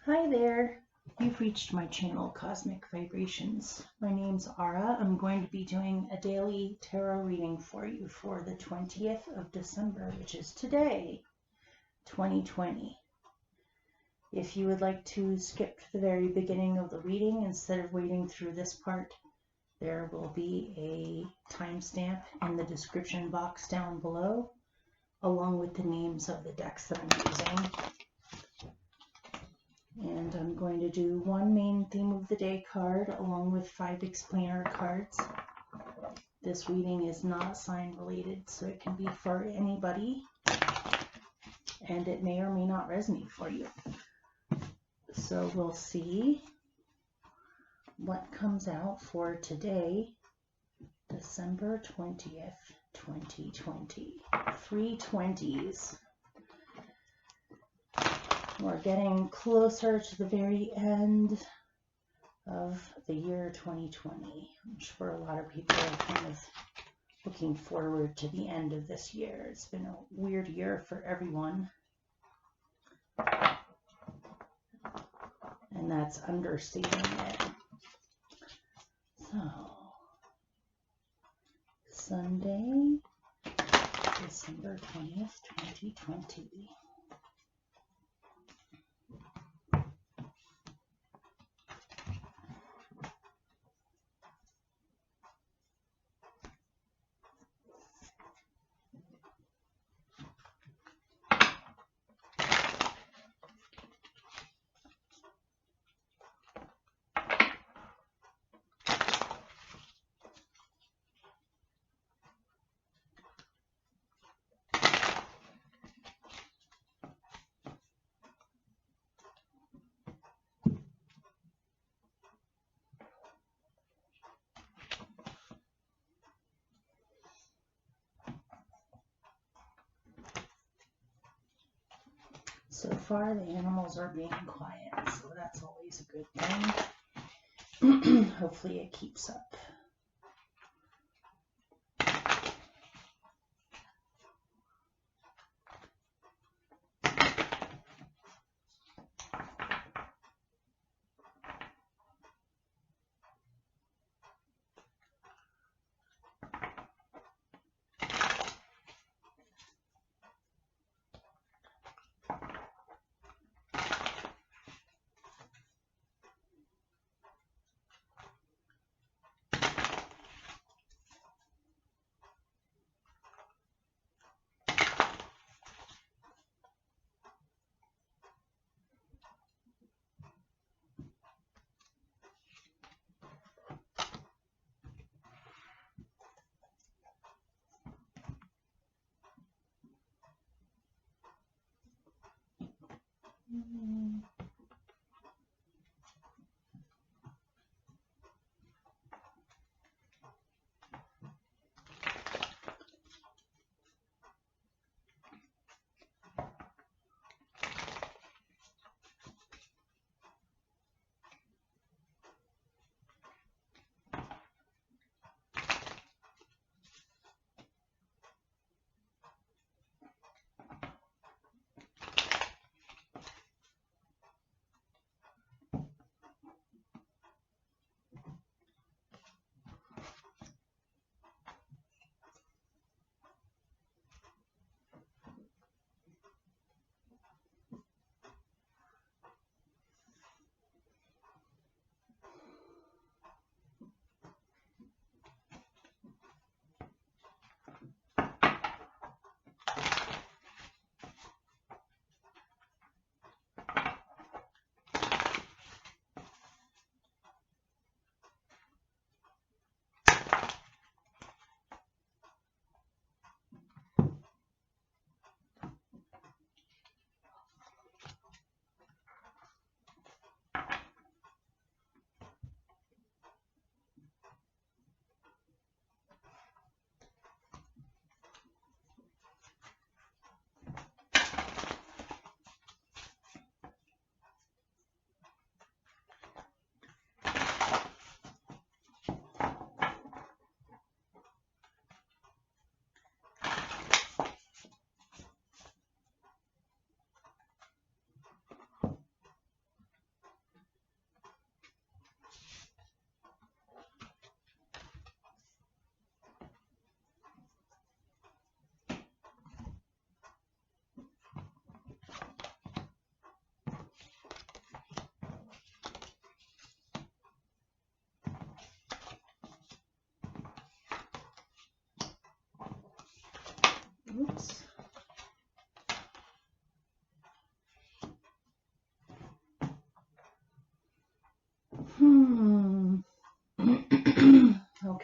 Hi there. You've reached my channel, Cosmic Vibrations. My name's Ara. I'm going to be doing a daily tarot reading for you for the 20th of December, which is today, 2020. If you would like to skip to the very beginning of the reading instead of waiting through this part, there will be a timestamp in the description box down below, along with the names of the decks that I'm using. And I'm going to do one main theme of the day card along with 5 explainer cards. This reading is not sign related, so it can be for anybody, and it may or may not resonate for you. So we'll see what comes out for today, December 20th, 2020. 3 20s. We're getting closer to the very end of the year 2020. I'm sure a lot of people are kind of looking forward to the end of this year. It's been a weird year for everyone. And that's understating it. So, Sunday, December 20th, 2020. So far, the animals are being quiet, so that's always a good thing. Hopefully it keeps up.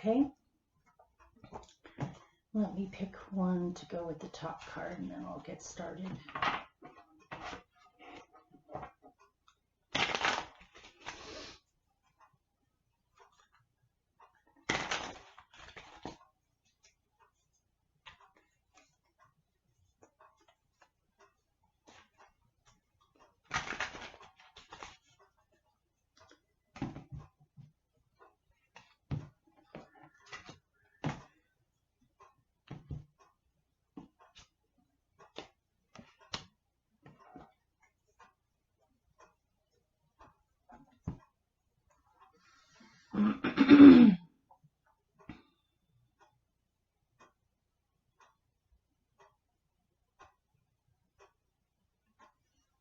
okay? Let me pick one to go with the top card, and then I'll get started.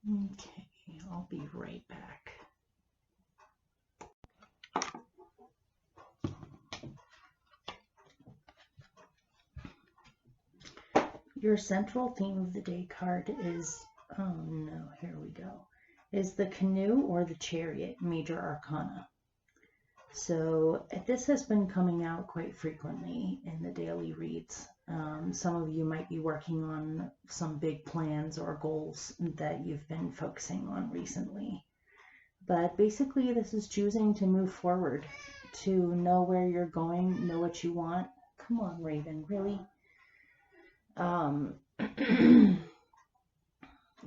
Okay, I'll be right back. Your central theme of the day card is, oh no, here we go, is the Canoe or the Chariot, Major Arcana. So this has been coming out quite frequently in the daily reads. Some of you might be working on some big plans or goals that you've been focusing on recently. But basically, this is choosing to move forward, to know where you're going, know what you want. Come on, Raven, really?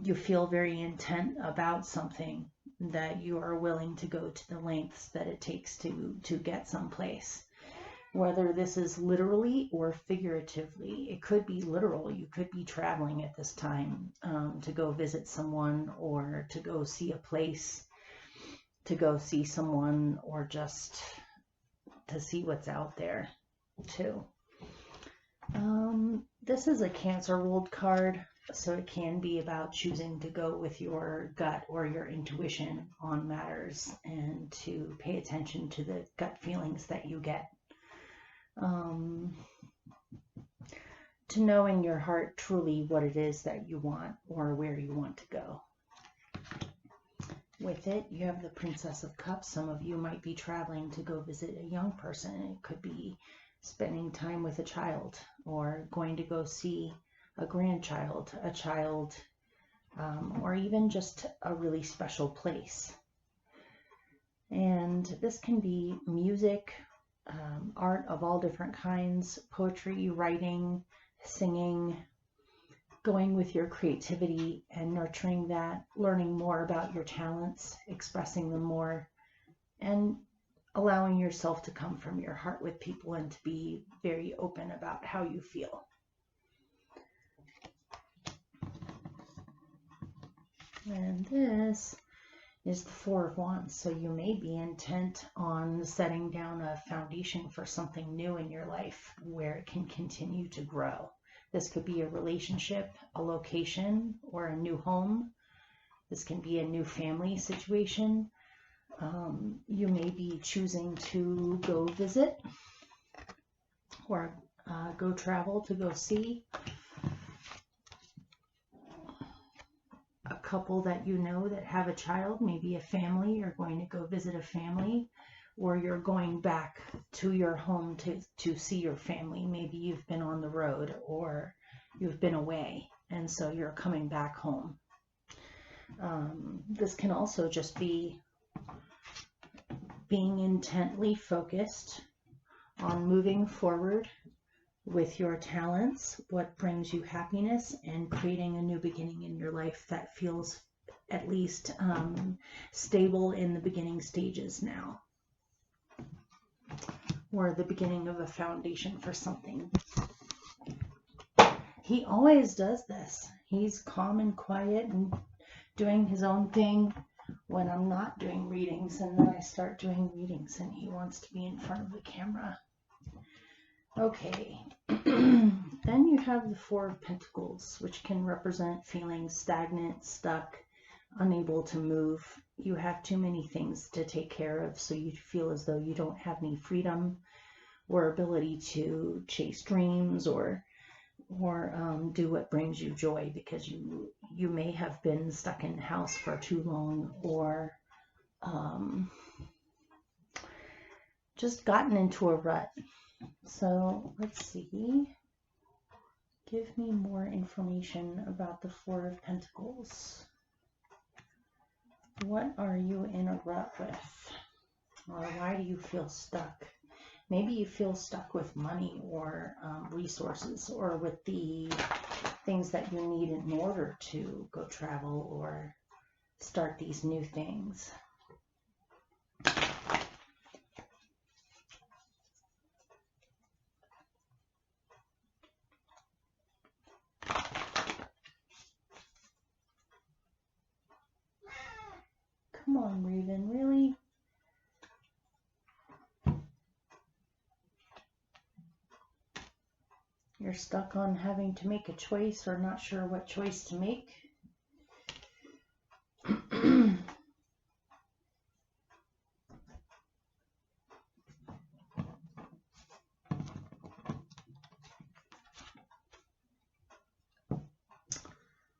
You feel very intent about something, that you are willing to go to the lengths that it takes to get someplace. Whether this is literally or figuratively, it could be literal. You could be traveling at this time to go visit someone, or to go see a place, to go see someone, or just to see what's out there too. This is a Cancer ruled card, so it can be about choosing to go with your gut or your intuition on matters, and to pay attention to the gut feelings that you get. To know in your heart truly what it is that you want, or where you want to go. With it, you have the Princess of Cups. Some of you might be traveling to go visit a young person. It could be spending time with a child, or going to go see a grandchild, a child, or even just a really special place. And this can be music, art of all different kinds, poetry, writing, singing, going with your creativity and nurturing that, learning more about your talents, expressing them more, and allowing yourself to come from your heart with people, and to be very open about how you feel. And this is the Four of Wands. So you may be intent on setting down a foundation for something new in your life where it can continue to grow. This could be a relationship, a location, or a new home. This can be a new family situation. You may be choosing to go visit, or go travel to go see a couple that you know that have a child, maybe a family. You're going to go visit a family, or you're going back to your home to see your family. Maybe you've been on the road, or you've been away, and so you're coming back home. This can also just be being intently focused on moving forward with your talents, what brings you happiness, and creating a new beginning in your life that feels at least stable in the beginning stages now, or the beginning of a foundation for something. He always does this. He's calm and quiet and doing his own thing when I'm not doing readings, and then I start doing readings and he wants to be in front of the camera. Okay, then you have the Four of Pentacles, which can represent feeling stagnant, stuck, unable to move. You have too many things to take care of, so you feel as though you don't have any freedom or ability to chase dreams, or do what brings you joy, because you may have been stuck in the house for too long, or just gotten into a rut. So let's see. Give me more information about the Four of Pentacles. What are you in a rut with? Or why do you feel stuck? Maybe you feel stuck with money or resources, or with the things that you need in order to go travel or start these new things. Come on, Raven, really? You're stuck on having to make a choice or not sure what choice to make?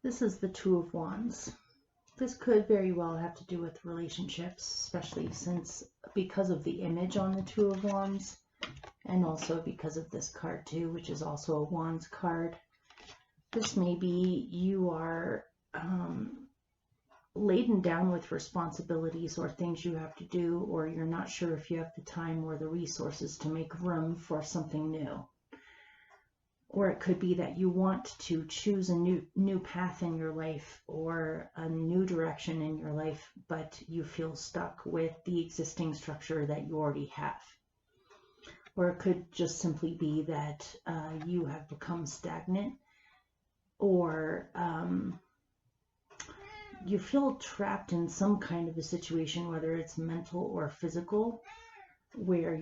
This is the Two of Wands. This could very well have to do with relationships, especially because of the image on the Two of Wands, and also because of this card too, which is also a Wands card. This may be you are laden down with responsibilities or things you have to do, or you're not sure if you have the time or the resources to make room for something new. Or it could be that you want to choose a new path in your life or a new direction in your life, but you feel stuck with the existing structure that you already have. Or it could just simply be that you have become stagnant, or you feel trapped in some kind of a situation, whether it's mental or physical, where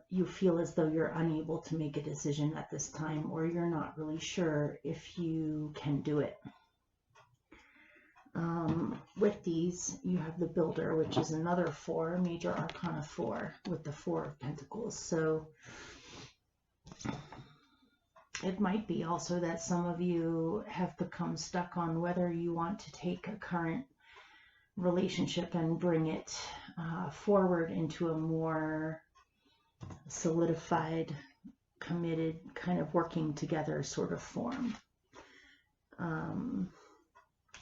you feel as though you're unable to make a decision at this time, or you're not really sure if you can do it. With these, you have the Builder, which is another 4, Major Arcana 4, with the 4 of Pentacles. So it might be also that some of you have become stuck on whether you want to take a current relationship and bring it forward into a more solidified, committed, kind of working together sort of form.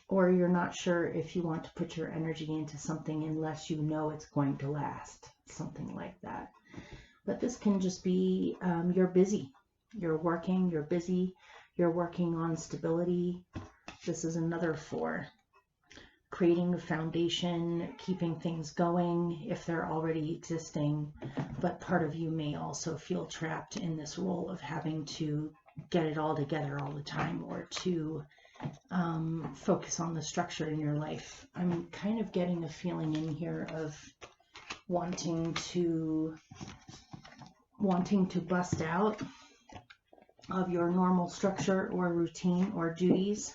Or you're not sure if you want to put your energy into something unless you know it's going to last, something like that. But this can just be you're busy, you're working, you're busy, you're working on stability. This is another 4. Creating a foundation, keeping things going if they're already existing, but part of you may also feel trapped in this role of having to get it all together all the time, or to focus on the structure in your life. I'm kind of getting a feeling in here of wanting to bust out of your normal structure or routine or duties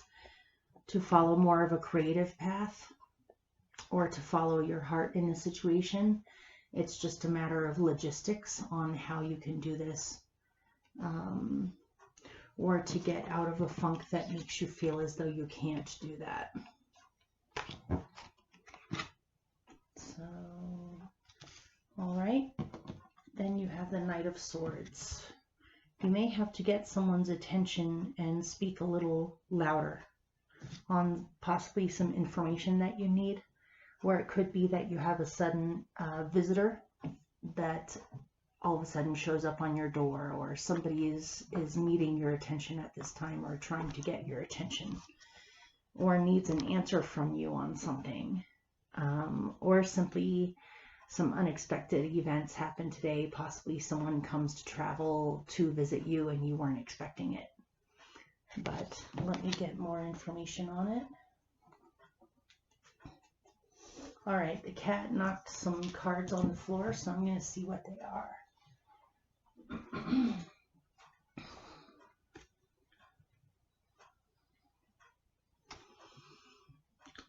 to follow more of a creative path, or to follow your heart in a situation. It's just a matter of logistics on how you can do this, or to get out of a funk that makes you feel as though you can't do that. So, all right, then you have the Knight of Swords. You may have to get someone's attention and speak a little louder on possibly some information that you need, where it could be that you have a sudden visitor that all of a sudden shows up on your door, or somebody is needing your attention at this time, or trying to get your attention, or needs an answer from you on something, or simply some unexpected events happen today. Possibly someone comes to travel to visit you and you weren't expecting it. But let me get more information on it. All right, the cat knocked some cards on the floor, so I'm going to see what they are.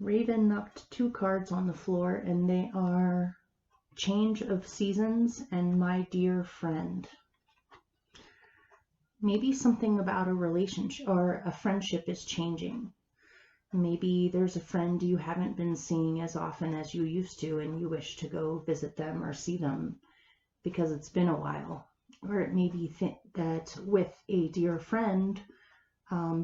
Raven knocked 2 cards on the floor, and they are Change of Seasons and My Dear Friend. Maybe something about a relationship or a friendship is changing. Maybe there's a friend you haven't been seeing as often as you used to, and you wish to go visit them or see them because it's been a while. or it may be that with a dear friend,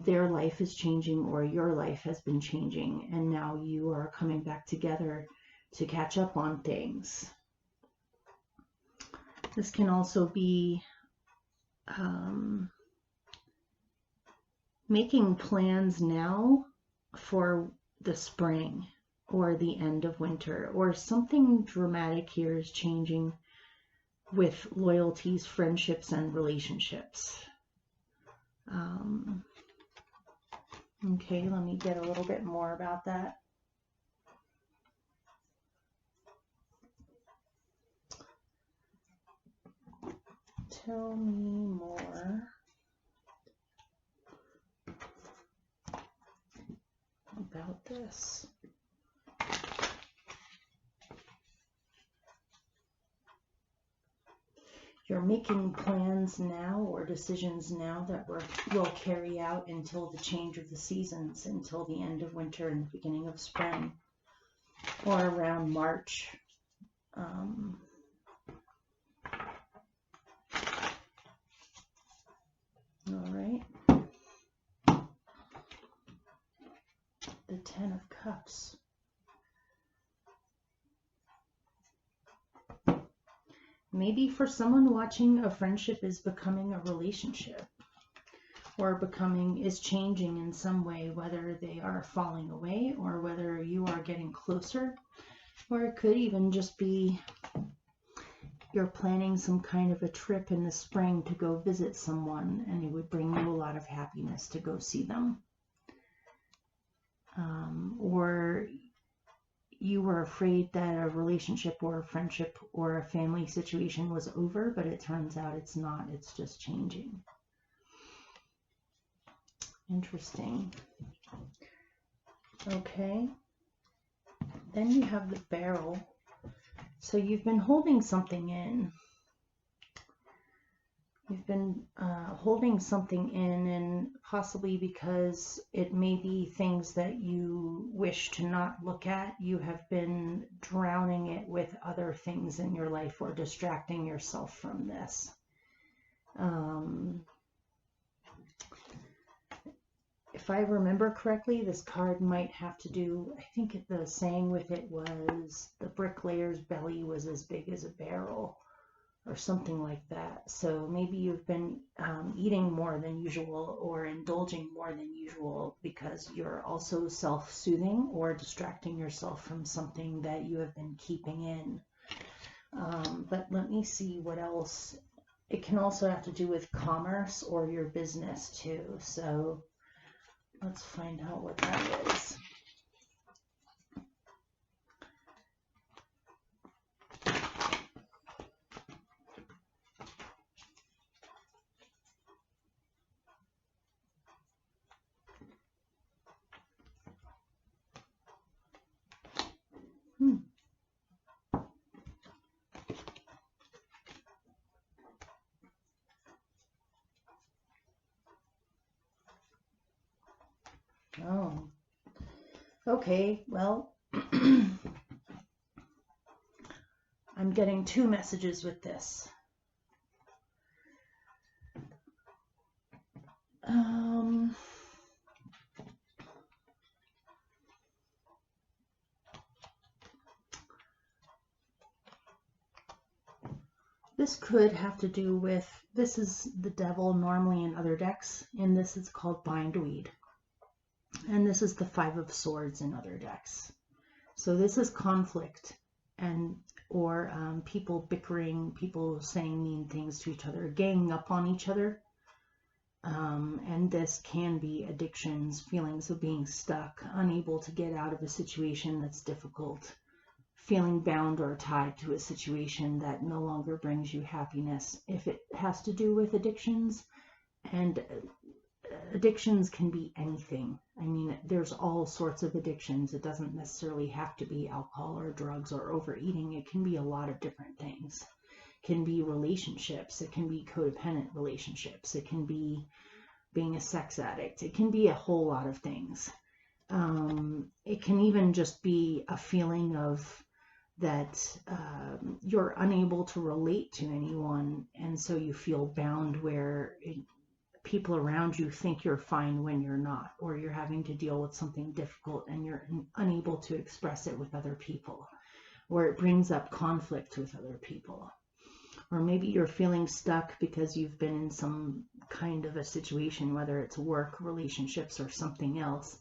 their life is changing or your life has been changing, and now you are coming back together to catch up on things. This can also be making plans now for the spring or the end of winter, or something dramatic here is changing with loyalties, friendships, and relationships. Okay, let me get a little bit more about that. Tell me more about this. You're making plans now or decisions now that will carry out until the change of the seasons, until the end of winter and the beginning of spring, or around March. All right. The 10 of Cups. Maybe for someone watching, a friendship is becoming a relationship, or is changing in some way, whether they are falling away or whether you are getting closer, or it could even just be you're planning some kind of a trip in the spring to go visit someone, and it would bring you a lot of happiness to go see them. Or you were afraid that a relationship or a friendship or a family situation was over, but it turns out it's not. It's just changing. Interesting. Okay. Then you have the Barrel. So you've been holding something in. You've been holding something in, and possibly because it may be things that you wish to not look at, you have been drowning it with other things in your life or distracting yourself from this. If I remember correctly, this card might have to do, I think the saying with it was, the bricklayer's belly was as big as a barrel, or something like that. So maybe you've been eating more than usual or indulging more than usual because you're also self-soothing or distracting yourself from something that you have been keeping in. But let me see what else. It can also have to do with commerce or your business too. So let's find out what that is. Oh, okay, well, I'm getting two messages with this. This could have to do with, this is the Devil normally in other decks, and this is called Bindweed. And this is the Five of Swords in other decks. So this is conflict or people bickering, people saying mean things to each other, ganging up on each other. And this can be addictions, feelings of being stuck, unable to get out of a situation that's difficult, feeling bound or tied to a situation that no longer brings you happiness. If it has to do with addictions, and addictions can be anything. I mean, there's all sorts of addictions. It doesn't necessarily have to be alcohol or drugs or overeating. It can be a lot of different things. It can be relationships. It can be codependent relationships. It can be being a sex addict. It can be a whole lot of things. It can even just be a feeling of that you're unable to relate to anyone, and so you feel bound where people around you think you're fine when you're not, or you're having to deal with something difficult and you're unable to express it with other people, or it brings up conflict with other people. Or maybe you're feeling stuck because you've been in some kind of a situation, whether it's work, relationships, or something else,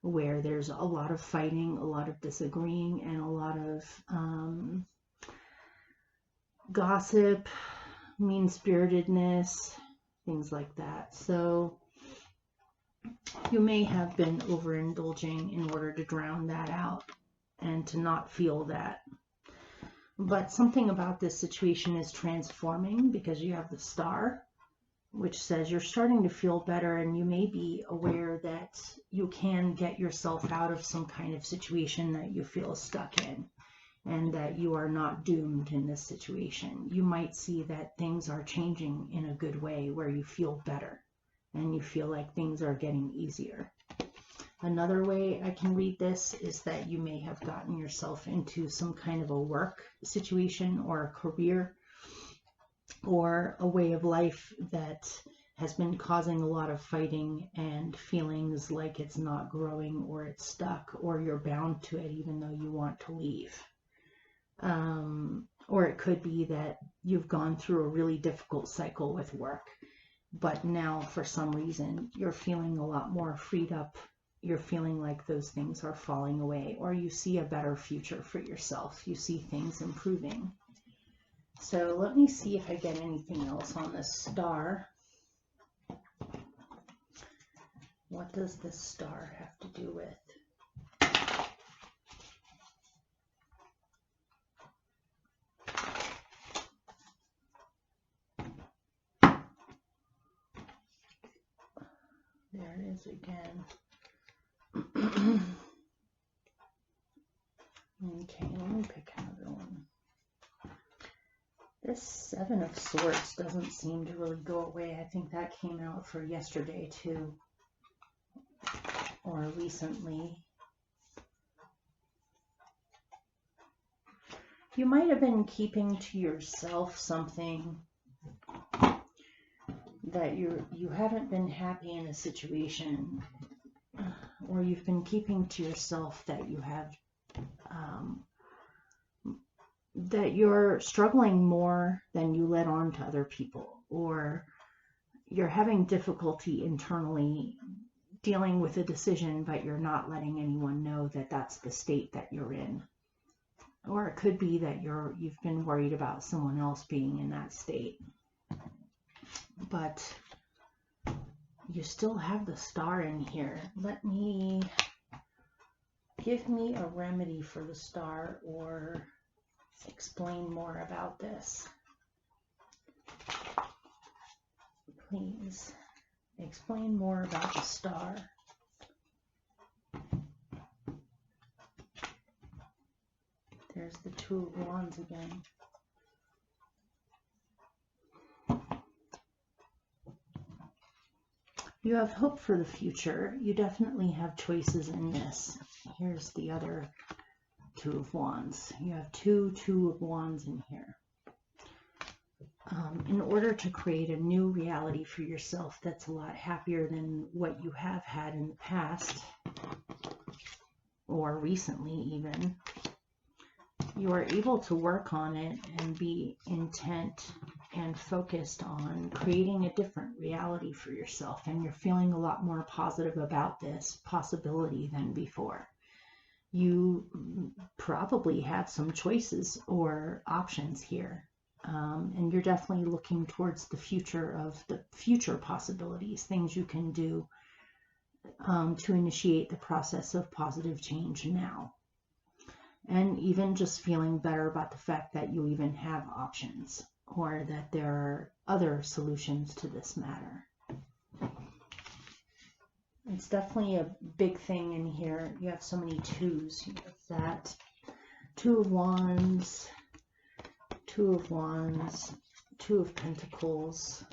where there's a lot of fighting, a lot of disagreeing, and a lot of gossip, mean-spiritedness, things like that. So you may have been overindulging in order to drown that out and to not feel that. But something about this situation is transforming, because you have the star, which says you're starting to feel better, and you may be aware that you can get yourself out of some kind of situation that you feel stuck in, and that you are not doomed in this situation. You might see that things are changing in a good way, where you feel better and you feel like things are getting easier. Another way I can read this is that you may have gotten yourself into some kind of a work situation or a career or a way of life that has been causing a lot of fighting and feelings like it's not growing, or it's stuck, or you're bound to it even though you want to leave. Or it could be that you've gone through a really difficult cycle with work, but now for some reason you're feeling a lot more freed up. You're feeling like those things are falling away, or you see a better future for yourself. You see things improving. So let me see if I get anything else on this star. What does this star have to do with? There it is again. Okay, let me pick another one. This Seven of Swords doesn't seem to really go away. I think that came out for yesterday too, or recently. You might have been keeping to yourself something that you haven't been happy in a situation, or you've been keeping to yourself that you have that you're struggling more than you let on to other people, or you're having difficulty internally dealing with a decision, but you're not letting anyone know that that's the state that you're in. Or it could be that you've been worried about someone else being in that state, but you still have the star in here. Give me a remedy for the star, or explain more about this. Please explain more about the star. There's the Two of Wands again. You have hope for the future. You definitely have choices in this. Here's the other Two of Wands. You have two of Wands in here. In order to create a new reality for yourself that's a lot happier than what you have had in the past, or recently even, you are able to work on it and be intent and focused on creating a different reality for yourself, and you're feeling a lot more positive about this possibility than before. You probably have some choices or options here, and you're definitely looking towards the future possibilities, things you can do to initiate the process of positive change now. And even just feeling better about the fact that you even have options, or that there are other solutions to this matter. It's definitely a big thing in here. You have so many twos. You have that Two of Wands, Two of Wands, Two of Pentacles.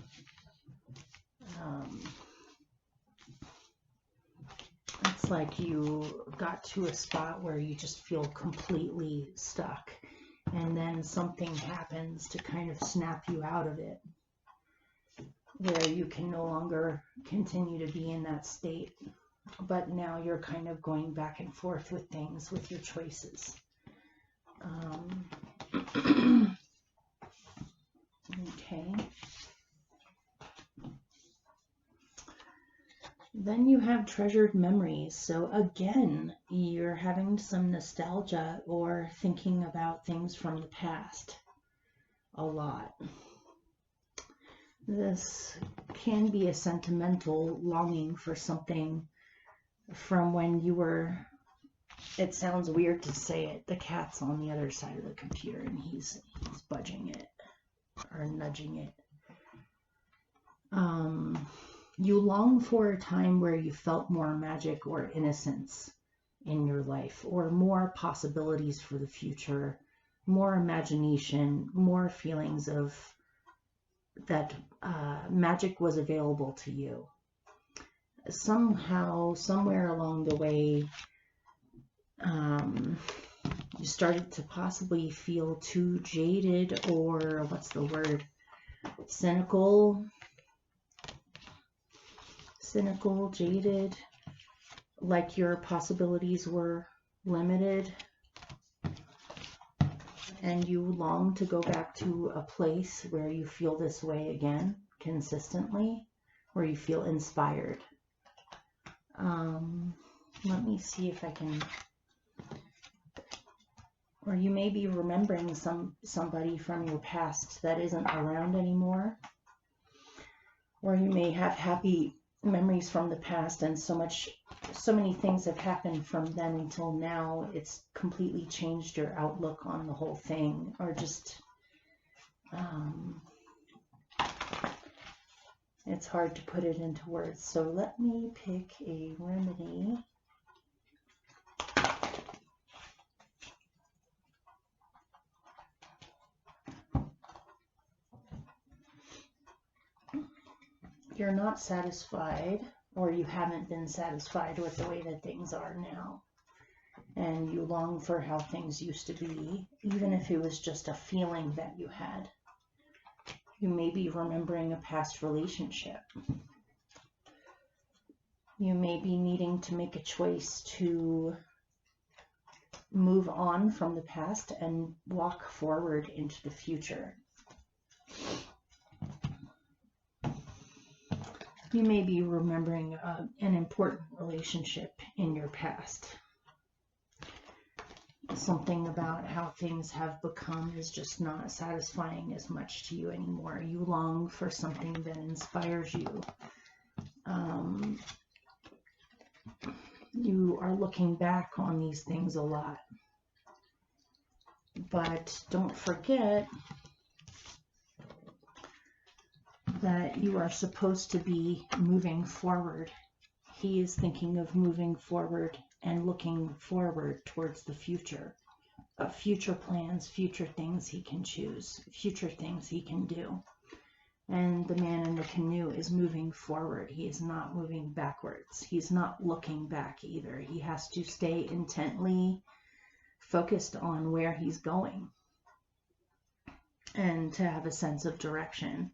Let's It's like you got to a spot where you just feel completely stuck, and then something happens to kind of snap you out of it, where you can no longer continue to be in that state, but now you're kind of going back and forth with things, with your choices. Okay. Then you have treasured memories. So again, you're having some nostalgia or thinking about things from the past a lot. This can be a sentimental longing for something from when you were, it sounds weird to say it, the cat's on the other side of the computer and he's budging it or nudging it. You long for a time where you felt more magic or innocence in your life, or more possibilities for the future, more imagination, more feelings of that magic was available to you. Somehow, somewhere along the way, you started to possibly feel too jaded, or what's the word? Cynical, jaded, like your possibilities were limited, and you long to go back to a place where you feel this way again consistently, where you feel inspired. Let me see if I can, or you may be remembering somebody from your past that isn't around anymore, or you may have happy memories from the past, and so many things have happened from then until now, it's completely changed your outlook on the whole thing, or just it's hard to put it into words. So let me pick a remedy. You're not satisfied, or you haven't been satisfied with the way that things are now, and you long for how things used to be, even if it was just a feeling that you had. You may be remembering a past relationship. You may be needing to make a choice to move on from the past and walk forward into the future. You may be remembering an important relationship in your past. Something about how things have become is just not satisfying as much to you anymore. You long for something that inspires you. You are looking back on these things a lot. But don't forget that you are supposed to be moving forward. He is thinking of moving forward and looking forward towards the future, of future plans, future things he can choose, future things he can do. And the man in the canoe is moving forward. He is not moving backwards. He's not looking back either. He has to stay intently focused on where he's going and to have a sense of direction.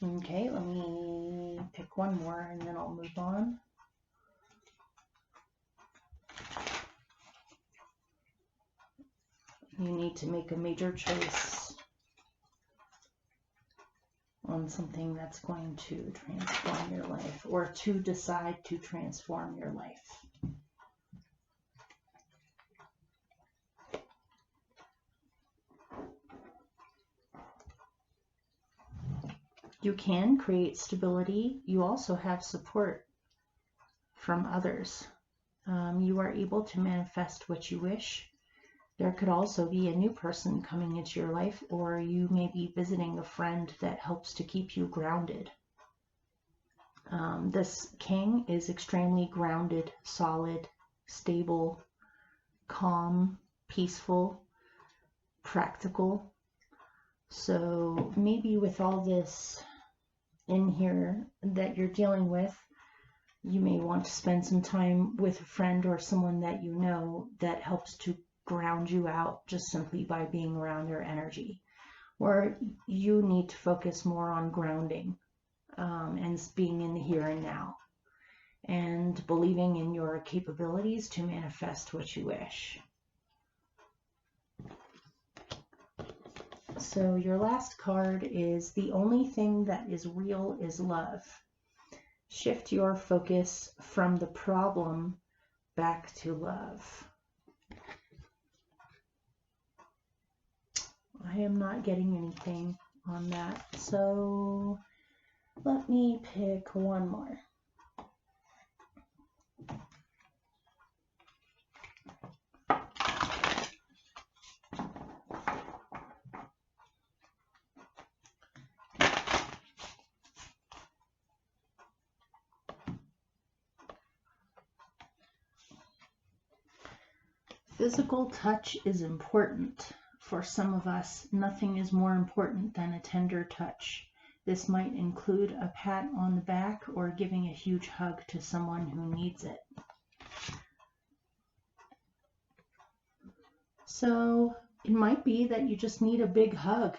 Okay, let me pick one more and then I'll move on. You need to make a major choice on something that's going to transform your life, or to decide to transform your life. You can create stability. You also have support from others. You are able to manifest what you wish. There could also be a new person coming into your life, or you may be visiting a friend that helps to keep you grounded. This king is extremely grounded, solid, stable, calm, peaceful, practical. So maybe with all this in here that you're dealing with, you may want to spend some time with a friend or someone that you know that helps to ground you out just simply by being around their energy. Or you need to focus more on grounding and being in the here and now and believing in your capabilities to manifest what you wish. So your last card is the only thing that is real is love. Shift your focus from the problem back to love. I am not getting anything on that, so let me pick one more. Physical touch is important. For some of us, nothing is more important than a tender touch. This might include a pat on the back or giving a huge hug to someone who needs it. So it might be that you just need a big hug,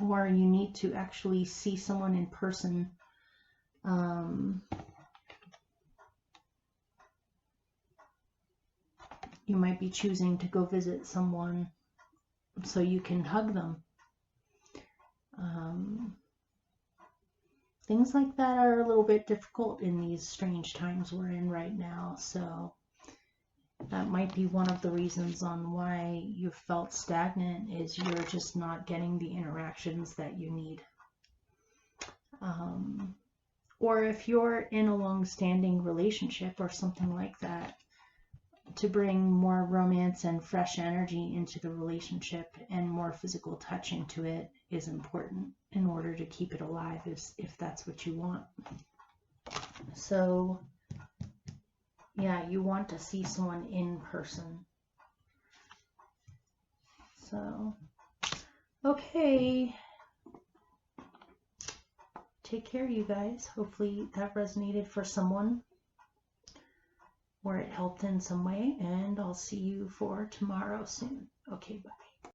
or you need to actually see someone in person. You might be choosing to go visit someone so you can hug them. Things like that are a little bit difficult in these strange times we're in right now, so that might be one of the reasons on why you felt stagnant, is you're just not getting the interactions that you need. Or if you're in a long-standing relationship or something like that, to bring more romance and fresh energy into the relationship and more physical touch into it is important in order to keep it alive, if that's what you want. So yeah, you want to see someone in person. So, okay. Take care, you guys. Hopefully that resonated for someone, or it helped in some way, and I'll see you for tomorrow soon. Okay, bye.